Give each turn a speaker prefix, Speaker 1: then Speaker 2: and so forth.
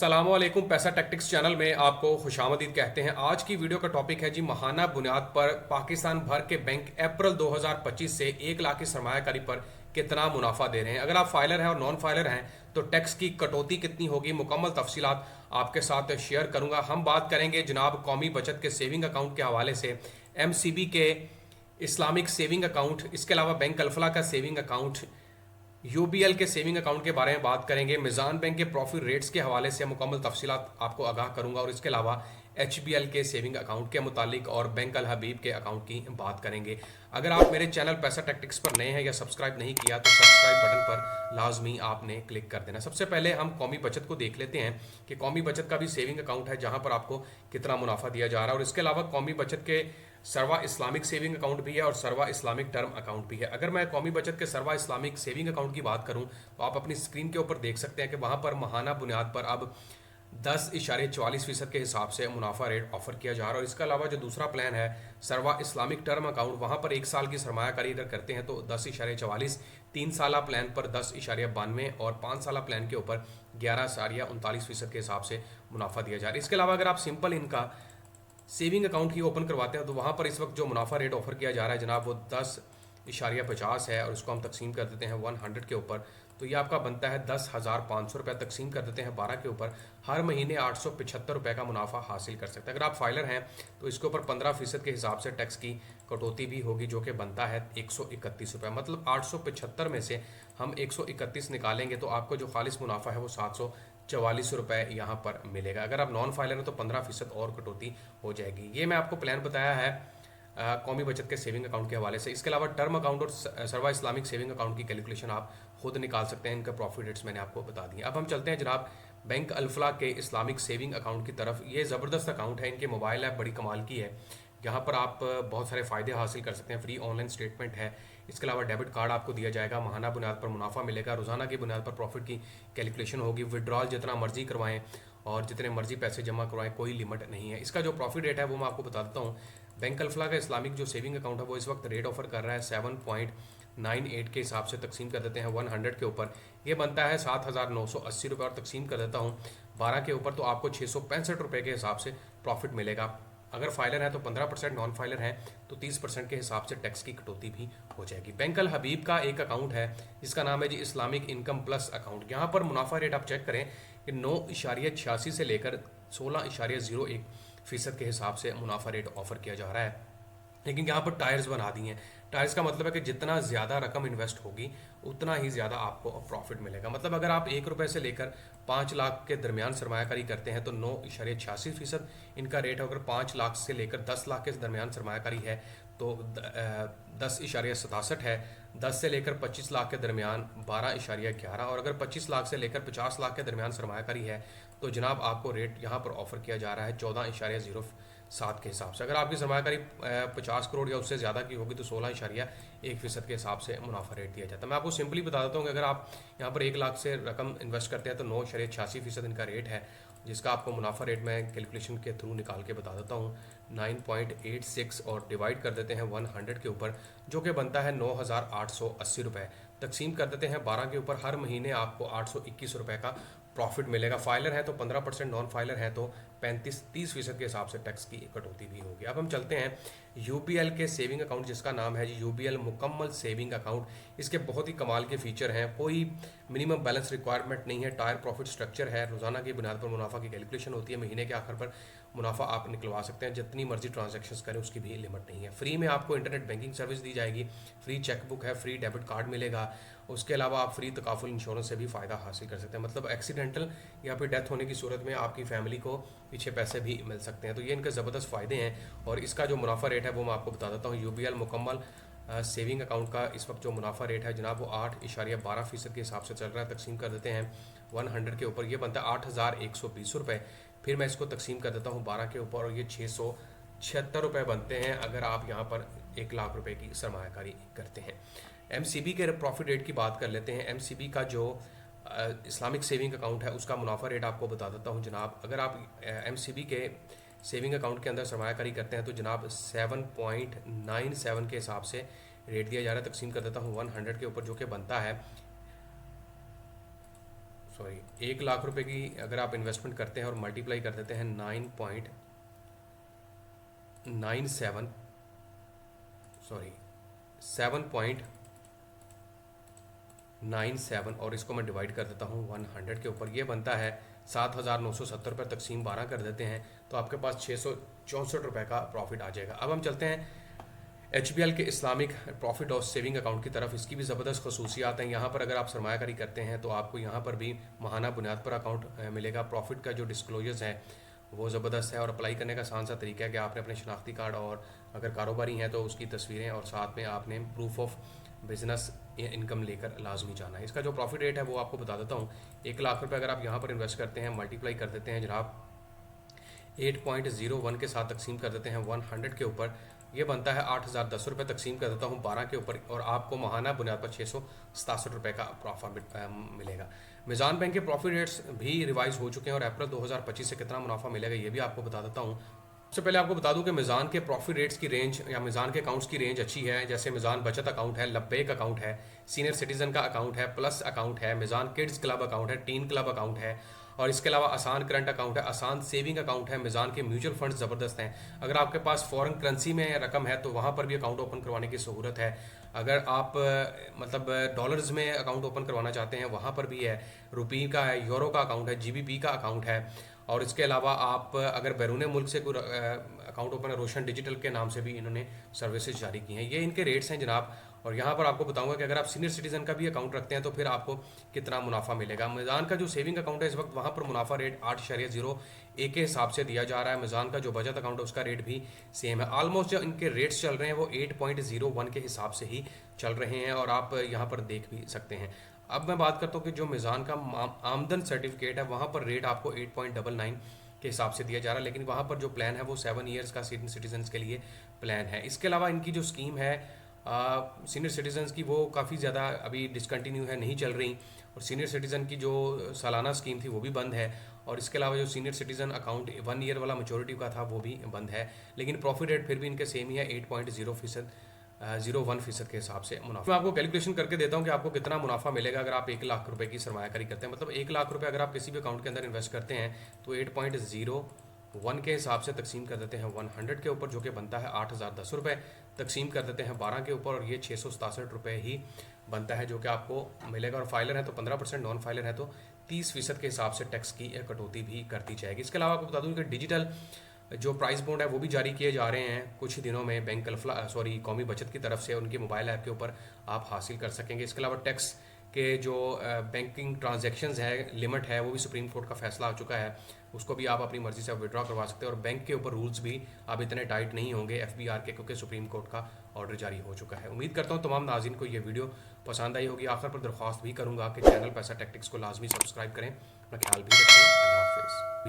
Speaker 1: अस्सलामुअलैकुम। पैसा tactics channel में आपको खुशामदीद कहते हैं। आज की वीडियो का टॉपिक है जी, माहाना बुनियाद पर पाकिस्तान भर के बैंक अप्रैल 2025 से 1 लाख की सरमायाकारी पर कितना मुनाफा दे रहे हैं। अगर आप फाइलर हैं और नॉन फाइलर हैं तो टैक्स की कटौती कितनी होगी, मुकम्मल तफसीलात आपके साथ शेयर करूंगा। हम बात करेंगे जनाब कौमी बचत के सेविंग अकाउंट के हवाले से, MCB के इस्लामिक सेविंग अकाउंट, इसके अलावा बैंक अल्फला का सेविंग अकाउंट, UBL के सेविंग अकाउंट के बारे में बात करेंगे। मिजान बैंक के प्रॉफिट रेट्स के हवाले से मुकम्मल तफसीलात आपको आगाह करूंगा और इसके अलावा HBL के सेविंग अकाउंट के मुतालिक और बैंक अल हबीब के अकाउंट की बात करेंगे। अगर आप मेरे चैनल पैसा टैक्टिक्स पर नए हैं या सब्सक्राइब नहीं किया तो सब्सक्राइब बटन पर लाजमी आपने क्लिक कर देना। सबसे पहले हम कौमी बचत को देख लेते हैं कि कौमी बचत का भी सेविंग अकाउंट है जहां पर आपको कितना मुनाफा दिया जा रहा है, और इसके अलावा कौमी बचत के सरवा इस्लामिक सेविंग अकाउंट भी है और सरवा इस्लामिक टर्म अकाउंट भी है। अगर मैं कौमी बचत के सरवा इस्लामिक सेविंग अकाउंट की बात करूं तो आप अपनी स्क्रीन के ऊपर देख सकते हैं कि वहां पर माहाना बुनियाद पर अब 10.44% के हिसाब से मुनाफा रेट ऑफर किया जा रहा है। और इसके अलावा जो दूसरा प्लान है सरवा इस्लामिक टर्म अकाउंट, वहां पर 1 साल की सरमायाकारी अगर करते हैं तो 10.44, 3 साला प्लान पर 10.92 और 5 साला प्लान के ऊपर 11.39% के हिसाब से मुनाफा दिया जा रहा है। इसके अलावा अगर आप सिंपल इनका सेविंग अकाउंट ही ओपन करवाते हैं तो वहाँ पर इस वक्त जो मुनाफा रेट ऑफर किया जा रहा है जनाब वो 10.50 है, और उसको हम तकसीम कर देते हैं 100 के ऊपर तो ये आपका बनता है 10,500 रुपये। तकसीम कर देते हैं 12 के ऊपर, हर महीने 875 रुपये का मुनाफा हासिल कर सकते हैं। अगर आप फाइलर हैं तो इसके ऊपर 15% के हिसाब से टैक्स की कटौती भी होगी जो कि बनता है 131 रुपये। मतलब 875 में से हम 131 निकालेंगे तो आपको जो खालिस मुनाफा है वो 744 रुपये यहाँ पर मिलेगा। अगर आप नॉन फाइलर हैं तो 15% और कटौती हो जाएगी। ये मैं आपको प्लान बताया है कौमी बचत के सेविंग अकाउंट के हवाले से। इसके अलावा टर्म अकाउंट और सरवा इस्लामिक सेविंग अकाउंट की कैलकुलेशन आप खुद निकाल सकते हैं, इनका प्रॉफिट रेट्स मैंने आपको बता दिए। अब हम चलते हैं जनाब बैंक अल्फला के इस्लामिक सेविंग अकाउंट की तरफ। ये ज़बरदस्त अकाउंट है, इनके मोबाइल ऐप बड़ी कमाल की है। यहाँ पर आप बहुत सारे फ़ायदे हासिल कर सकते हैं। फ्री ऑनलाइन स्टेटमेंट है, इसके अलावा डेबिट कार्ड आपको दिया जाएगा, माहाना बुनियाद पर मुनाफा मिलेगा, रोज़ाना की बुनियाद पर प्रॉफिट की कैलकुलेशन होगी, विड्रॉल जितना मर्जी करवाएं और जितने मर्जी पैसे जमा करवाएं, कोई लिमिट नहीं है। इसका जो प्रॉफिट रेट है वो मैं आपको बता देता हूँ। बैंक अल्फला का इस्लामिक जो सेविंग अकाउंट है वो इस वक्त रेट ऑफर कर रहा है 7.98 के हिसाब से। तकसीम कर देते हैं 100 के ऊपर, ये बनता है 7,980 रुपये, और तकसीम कर देता हूँ 12 के ऊपर तो आपको 665 रुपये के हिसाब से प्रॉफिट मिलेगा। अगर फाइलर है तो 15%, नॉन फाइलर है तो 30% के हिसाब से टैक्स की कटौती भी हो जाएगी। बैंक अल हबीब का एक अकाउंट है जिसका नाम है जी इस्लामिक इनकम प्लस अकाउंट। यहाँ पर मुनाफा रेट आप चेक करें कि 9.86 से लेकर 16.01% के हिसाब से मुनाफा रेट ऑफर किया जा रहा है। लेकिन यहाँ पर टायर्स बना दिए हैं। टायर्स का मतलब है कि जितना ज़्यादा रकम इन्वेस्ट होगी उतना ही ज़्यादा आपको प्रॉफिट मिलेगा। मतलब अगर आप 1 रुपये से लेकर 5 लाख के दरमियान सरमायाकारी करते हैं तो 9.86% इनका रेट है। अगर 5 लाख से लेकर 10 लाख के दरमियान सरमायाकारी है तो 10.67 है। 10 से लेकर 25 लाख के दरमियान 12.11, और अगर 25 लाख से लेकर 50 लाख के दरमियान सरमायाकारी है तो जनाब आपको रेट यहाँ पर ऑफर किया जा रहा है 14.07 के हिसाब से। अगर आपकी सरमायाकारी 50 करोड़ या उससे ज़्यादा की होगी तो 16.1% के हिसाब से मुनाफा रेट दिया जाता है। मैं आपको सिंपली बता देता हूँ कि अगर आप यहाँ पर 1 लाख से रकम इन्वेस्ट करते हैं तो 9.86% इनका रेट है, जिसका आपको मुनाफा रेट मैं कैलकुलेशन के थ्रू निकाल के बता देता हूँ 9.86 और डिवाइड कर देते हैं 100 के ऊपर जो कि बनता है 9,880 रुपये। तकसीम कर देते हैं 12 के ऊपर, हर महीने आपको 821 रुपये का प्रॉफिट मिलेगा। फाइलर है तो 15%, नॉन फाइलर है तो 35-30% के हिसाब से टैक्स की कटौती भी होगी। अब हम चलते हैं UBL के सेविंग अकाउंट जिसका नाम है जी UBL मुकम्मल सेविंग अकाउंट। इसके बहुत ही कमाल के फीचर हैं, कोई मिनिमम बैलेंस रिक्वायरमेंट नहीं है, टायर प्रॉफिट स्ट्रक्चर है, रोजाना की बुनियाद पर मुनाफा की कैलकुलेशन होती है, महीने के आखिर पर मुनाफा आप निकलवा सकते हैं, जितनी मर्जी ट्रांजैक्शंस करें उसकी भी लिमिट नहीं है। फ्री में आपको इंटरनेट बैंकिंग सर्विस दी जाएगी, फ्री चेकबुक है, फ्री डेबिट कार्ड मिलेगा, उसके अलावा आप फ्री तकाफुल इंश्योरेंस से भी फ़ायदा हासिल कर सकते हैं। मतलब एक्सीडेंटल या फिर डेथ होने की सूरत में आपकी फैमिली को पीछे पैसे भी मिल सकते हैं। तो ये इनके ज़बरदस्त फ़ायदे हैं, और इसका जो मुनाफा रेट है वो मैं आपको बता देता हूँ। UBL मुकम्मल सेविंग अकाउंट का इस वक्त जो मुनाफा रेट है जनाब वो 8.12% के हिसाब से चल रहा है। तकसीम कर देते हैं 100 के ऊपर, ये बनता है 8,120 रुपये। फिर मैं इसको तकसीम कर देता हूँ 12 के ऊपर, और ये 676 रुपये बनते हैं अगर आप यहाँ पर 1 लाख रुपए की सरमायाकारी करते हैं। MCB के प्रॉफिट रेट की बात कर लेते हैं। MCB का जो इस्लामिक सेविंग अकाउंट है उसका मुनाफा रेट आपको बता देता हूँ जनाब। अगर आप MCB के सेविंग अकाउंट के अंदर सरमायाकारी करते हैं तो जनाब 7.97 के हिसाब से रेट दिया जा रहा है। तकसीम कर देता हूँ 100 के ऊपर जो कि बनता है सॉरी 1 लाख रुपए की अगर आप इन्वेस्टमेंट करते हैं और मल्टीप्लाई कर देते हैं 9.97 सॉरी 7.97 और इसको मैं डिवाइड कर देता हूँ 100 के ऊपर, ये बनता है 7,970 रुपये तकसीम 12 कर देते हैं तो आपके पास 664 रुपये का प्रॉफिट आ जाएगा। अब हम चलते हैं HBL के इस्लामिक प्रॉफिट और सेविंग अकाउंट की तरफ। इसकी भी ज़बरदस्त खसूसियात हैं। यहाँ पर अगर आप सरमायाकारी करते हैं तो आपको यहाँ पर भी माहाना बुनियाद पर अकाउंट मिलेगा। प्रॉफिट का जो डिस्क्लोजर्स है वो ज़बरदस्त है और अप्लाई करने का आसान सा तरीका है कि आपने अपने शनाख्ती कार्ड और अगर कारोबारी हैं तो उसकी तस्वीरें और साथ में आपने प्रूफ ऑफ बिजनेस इनकम लेकर लाजमी जाना है। इसका जो प्रॉफिट रेट है वो आपको बता देता हूँ। 1 लाख रुपये अगर आप यहाँ पर इन्वेस्ट करते हैं, मल्टीप्लाई कर देते हैं जनाब 8.01 के साथ तकसीम कर देते हैं 100 के ऊपर, ये बनता है 8,010 रुपये तकसीम कर देता हूँ 12 के ऊपर और आपको माहाना बुनियाद पर 667 रुपये का प्रॉफिट मिलेगा। मीज़ान बैंक के प्रॉफिट रेट्स भी रिवाइज हो चुके हैं और अप्रैल 2025 से कितना मुनाफा मिलेगा ये भी आपको बता देता हूँ। सबसे पहले आपको बता दूं कि मीज़ान के प्रॉफिट रेट्स की रेंज या मीज़ान के अकाउंट्स की रेंज अच्छी है। जैसे मीज़ान बचत अकाउंट है, लब्बैक अकाउंट है, सीनियर सिटीज़न का अकाउंट है, प्लस अकाउंट है, मीज़ान किड्स क्लब अकाउंट है, टीन क्लब अकाउंट है और इसके अलावा आसान करंट अकाउंट है, आसान सेविंग अकाउंट है। मीज़ान के म्यूचुअल फंड्स ज़बरदस्त हैं। अगर आपके पास फॉरेन करेंसी में रकम है तो वहाँ पर भी अकाउंट ओपन करवाने की सहूलत है। अगर आप मतलब डॉलर्स में अकाउंट ओपन करवाना चाहते हैं वहाँ पर भी है। रुपी का है, यूरो का अकाउंट है, GBP का अकाउंट है और इसके अलावा आप अगर बैरून मुल्क से कोई अकाउंट ओपन है, रोशन डिजिटल के नाम से भी इन्होंने सर्विसेज जारी की हैं। ये इनके रेट्स हैं जनाब। और यहाँ पर आपको बताऊंगा कि अगर आप सीनियर सिटीजन का भी अकाउंट रखते हैं तो फिर आपको कितना मुनाफा मिलेगा। मीज़ान का जो सेविंग अकाउंट है इस वक्त वहाँ पर मुनाफा रेट 8.01 के हिसाब से दिया जा रहा है। मीज़ान का जो बचत अकाउंट है उसका रेट भी सेम है। ऑलमोस्ट जो इनके रेट्स चल रहे हैं वो 8.01 के हिसाब से ही चल रहे हैं और आप यहाँ पर देख भी सकते हैं। अब मैं बात करता हूँ कि जो मीज़ान का आमदन सर्टिफिकेट है वहाँ पर रेट आपको 8.99 के हिसाब से दिया जा रहा है, लेकिन वहाँ पर जो प्लान है वो 7 ईयर्स का सीनियर सिटीजन के लिए प्लान है। इसके अलावा इनकी जो स्कीम है सीनियर सिटीजन्स की वो काफ़ी ज़्यादा अभी डिसकंटिन्यू है, नहीं चल रही और सीनियर सिटीज़न की जो सालाना स्कीम थी वो भी बंद है और इसके अलावा जो सीनियर सिटीज़न अकाउंट 1 ईयर वाला मैच्योरिटी का था वो भी बंद है। लेकिन प्रॉफिट रेट फिर भी इनके सेम ही है 8.01% के हिसाब से मुनाफा। मैं आपको कैलकुलेशन करके देता हूँ कि आपको कितना मुनाफा मिलेगा अगर आप 1 लाख रुपए की सरमायाकारी करते हैं। मतलब 1 लाख रुपए अगर आप किसी भी अकाउंट के अंदर इन्वेस्ट करते हैं तो 8.01 के हिसाब से तकसीम कर देते हैं 100 के ऊपर, जो कि बनता है 8,010 रुपये। तकसीम कर देते हैं 12 के ऊपर और ये 667 रुपये ही बनता है जो कि आपको मिलेगा। और फाइलर है तो 15%, नॉन फाइलर है तो 30% के हिसाब से टैक्स की कटौती भी करती जाएगी। इसके अलावा आपको बता दूँ कि डिजिटल जो प्राइस बॉन्ड है वो भी जारी किए जा रहे हैं कुछ ही दिनों में। बैंक कौमी बचत की तरफ से उनके मोबाइल ऐप के ऊपर आप हासिल कर सकेंगे। इसके अलावा टैक्स के जो बैंकिंग ट्रांजैक्शंस है लिमिट है वो भी सुप्रीम कोर्ट का फैसला आ चुका है, उसको भी आप अपनी मर्जी से विड्रॉ करवा सकते हैं। और बैंक के ऊपर रूल्स भी अब इतने टाइट नहीं होंगे FBR के, क्योंकि सुप्रीम कोर्ट का ऑर्डर जारी हो चुका है। उम्मीद करता हूँ तमाम नाज़रीन को ये वीडियो पसंद आई होगी। आखिर पर दरख्वास्त भी करूँगा कि चैनल पैसा टैक्टिक्स को लाजमी सब्सक्राइब करें, अपना ख्याल भी रखें। अल्लाह हाफिज़।